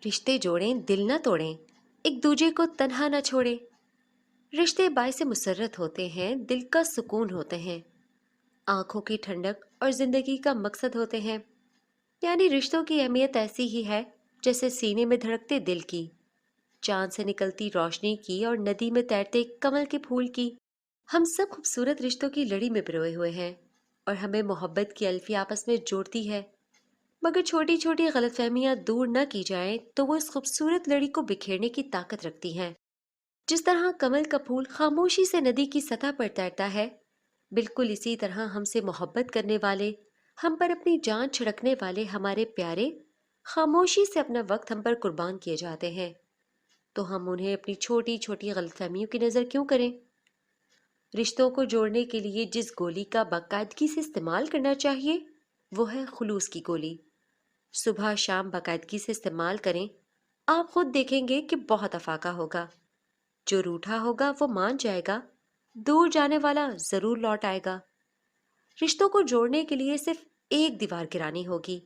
रिश्ते जोड़ें दिल न तोड़ें, एक दूजे को तन्हा न छोड़ें। रिश्ते बाइसे मुसर्रत होते हैं, दिल का सुकून होते हैं, आंखों की ठंडक और जिंदगी का मकसद होते हैं। यानी रिश्तों की अहमियत ऐसी ही है जैसे सीने में धड़कते दिल की, चांद से निकलती रोशनी की और नदी में तैरते कमल के फूल की। हम सब खूबसूरत रिश्तों की लड़ी में पिरोए हुए हैं और हमें मोहब्बत की अल्फी आपस में जोड़ती है। मगर छोटी छोटी गलतफहमियां दूर न की जाएं तो वो इस खूबसूरत लड़ी को बिखेरने की ताकत रखती हैं। जिस तरह कमल का फूल खामोशी से नदी की सतह पर तैरता है, बिल्कुल इसी तरह हमसे मोहब्बत करने वाले, हम पर अपनी जान छिड़कने वाले हमारे प्यारे खामोशी से अपना वक्त हम पर कुर्बान किए जाते हैं। तो हम उन्हें अपनी छोटी छोटी गलतफहमियों की नज़र क्यों करें। रिश्तों को जोड़ने के लिए जिस गोली का बाकायदगी से इस्तेमाल करना चाहिए वो है खुलूस की गोली। सुबह शाम बाकायदगी से इस्तेमाल करें, आप खुद देखेंगे कि बहुत अफाका होगा। जो रूठा होगा वो मान जाएगा, दूर जाने वाला जरूर लौट आएगा। रिश्तों को जोड़ने के लिए सिर्फ एक दीवार गिरानी होगी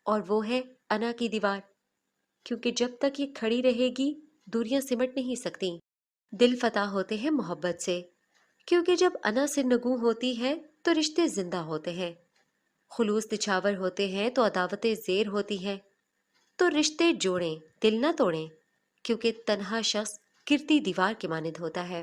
और वो है अना की दीवार। क्योंकि जब तक ये खड़ी रहेगी दूरियां सिमट नहीं सकती। दिल फतह होते हैं मोहब्बत से, क्योंकि जब अना से नगू होती है तो रिश्ते जिंदा होते हैं। खुलूस निछावर होते हैं तो अदावतें ज़ेर होती हैं। तो रिश्ते जोड़ें दिल न तोड़ें, क्योंकि तन्हा शख्स गिरती दीवार के मानिंद होता है।